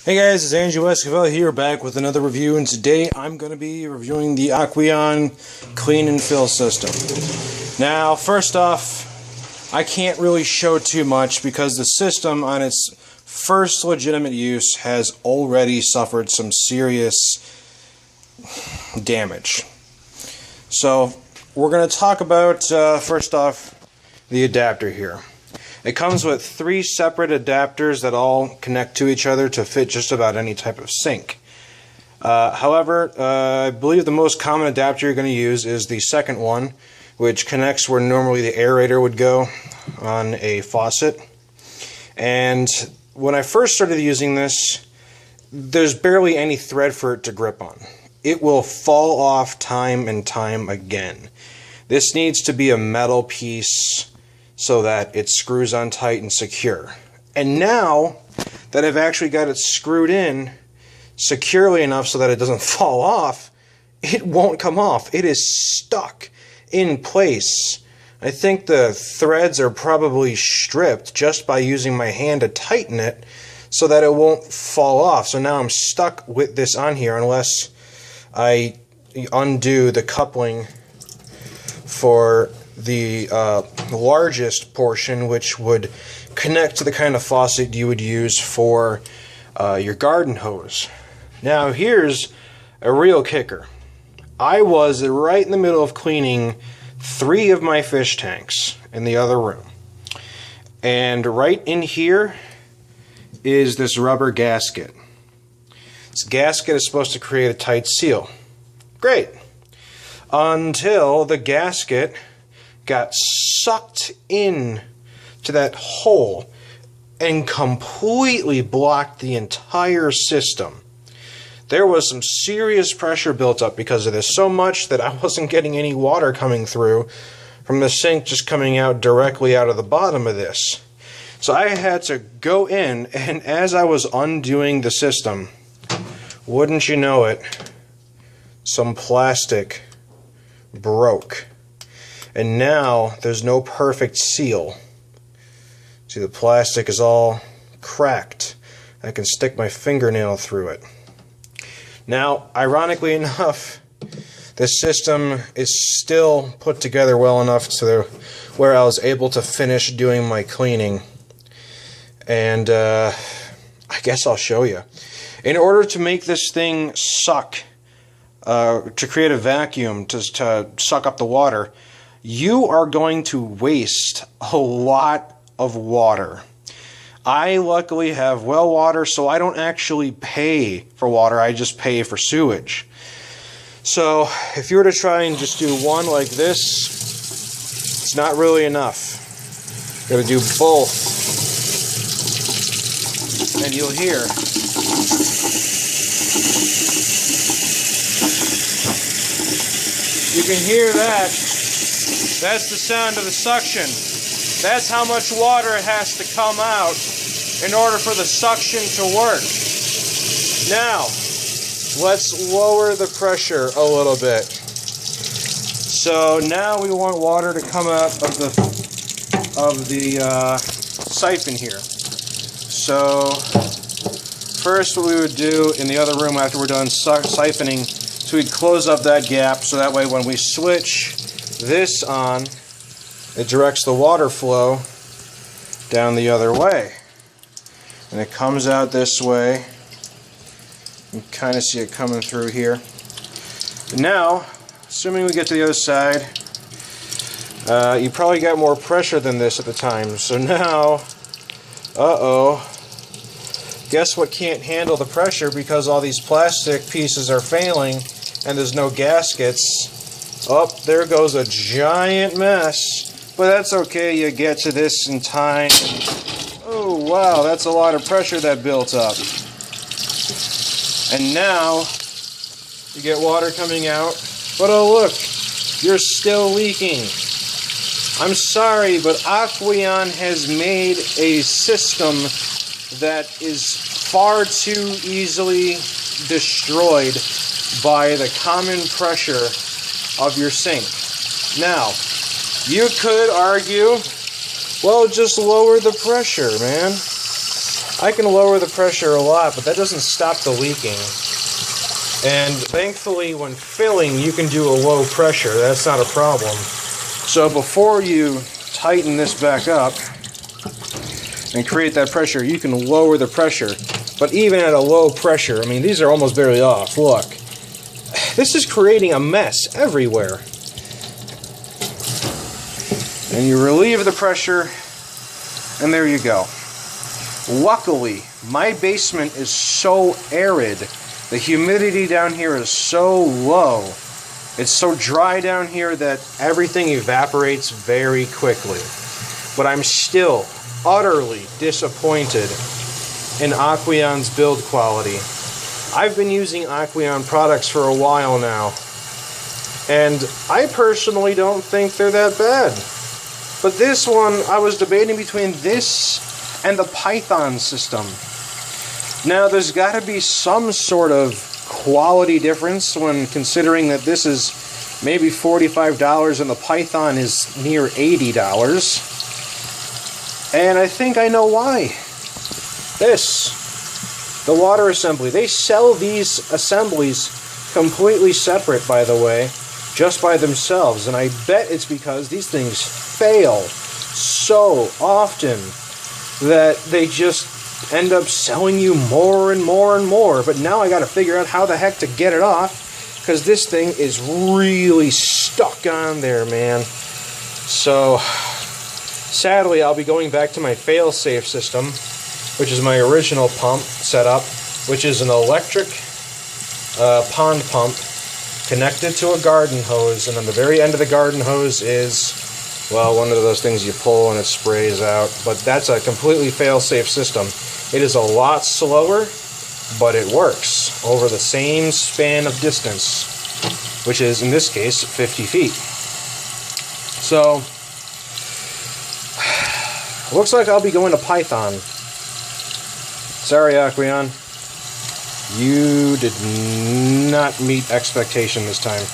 Hey guys, it's Andrew Esquivel here, back with another review, and today I'm going to be reviewing the Aqueon Clean and Fill system. Now, first off, I can't really show too much because the system on its first legitimate use has already suffered some serious damage. So, we're going to talk about, first off, the adapter here. It comes with 3 separate adapters that all connect to each other to fit just about any type of sink. However, I believe the most common adapter you're going to use is the second one, which connects where normally the aerator would go on a faucet. And when I first started using this, there's barely any thread for it to grip on. It will fall off time and time again. This needs to be a metal piece so that it screws on tight and secure. And now that I've actually got it screwed in securely enough so that it doesn't fall off, it won't come off. It is stuck in place. I think the threads are probably stripped just by using my hand to tighten it so that it won't fall off. So now I'm stuck with this on here unless I undo the coupling for the largest portion, which would connect to the kind of faucet you would use for your garden hose. Now here's a real kicker. I was right in the middle of cleaning 3 of my fish tanks in the other room, and right in here is this rubber gasket. This gasket is supposed to create a tight seal. Great. Until the gasket got sucked in to that hole and completely blocked the entire system. There was some serious pressure built up because of this, so much that I wasn't getting any water coming through from the sink, just coming out directly out of the bottom of this. So I had to go in, and as I was undoing the system, wouldn't you know it, some plastic broke. And now there's no perfect seal. See, the plastic is all cracked. I can stick my fingernail through it. Now, ironically enough, this system is still put together well enough to where I was able to finish doing my cleaning. And I guess I'll show you. In order to make this thing suck, to create a vacuum to suck up the water, you are going to waste a lot of water. I luckily have well water, so I don't actually pay for water, I just pay for sewage. So if you were to try and just do one like this, it's not really enough. You gotta do both. And you'll hear you can hear that. That's the sound of the suction. That's how much water has to come out in order for the suction to work. Now, let's lower the pressure a little bit. So now we want water to come out of the siphon here. So first what we would do in the other room after we're done siphoning, so we'd close up that gap so that way when we switch this on, it directs the water flow down the other way. And it comes out this way. You can kind of see it coming through here. Now, assuming we get to the other side, you probably got more pressure than this at the time. So now, guess what can't handle the pressure because all these plastic pieces are failing and there's no gaskets. Oh, there goes a giant mess. But that's okay, you get to this in time. Oh, wow, that's a lot of pressure that built up. And now, you get water coming out. But oh look, you're still leaking. I'm sorry, but Aqueon has made a system that is far too easily destroyed by the common pressure of your sink. Now, you could argue, well, just lower the pressure, man. I can lower the pressure a lot, but that doesn't stop the leaking. And thankfully, when filling, you can do a low pressure. That's not a problem. So before you tighten this back up and create that pressure, you can lower the pressure. But even at a low pressure, I mean, these are almost barely off. Look, this is creating a mess everywhere. And you relieve the pressure, and there you go. Luckily, my basement is so arid. The humidity down here is so low. It's so dry down here that everything evaporates very quickly. But I'm still utterly disappointed in Aqueon's build quality. I've been using Aqueon products for a while now, and I personally don't think they're that bad. But this one, I was debating between this and the Python system. Now, there's got to be some sort of quality difference when considering that this is maybe $45 and the Python is near $80. And I think I know why. The water assembly. They sell these assemblies completely separate, by the way, just by themselves. And I bet it's because these things fail so often that they just end up selling you more and more and more. But now I got to figure out how the heck to get it off, because this thing is really stuck on there, man. So sadly, I'll be going back to my fail-safe system, which is my original pump setup, which is an electric pond pump connected to a garden hose, and on the very end of the garden hose is, well, one of those things you pull and it sprays out. But that's a completely fail-safe system. It is a lot slower, but it works over the same span of distance, which is, in this case, 50 feet. So, looks like I'll be going to Python. Sorry, Aqueon. You did not meet expectation this time.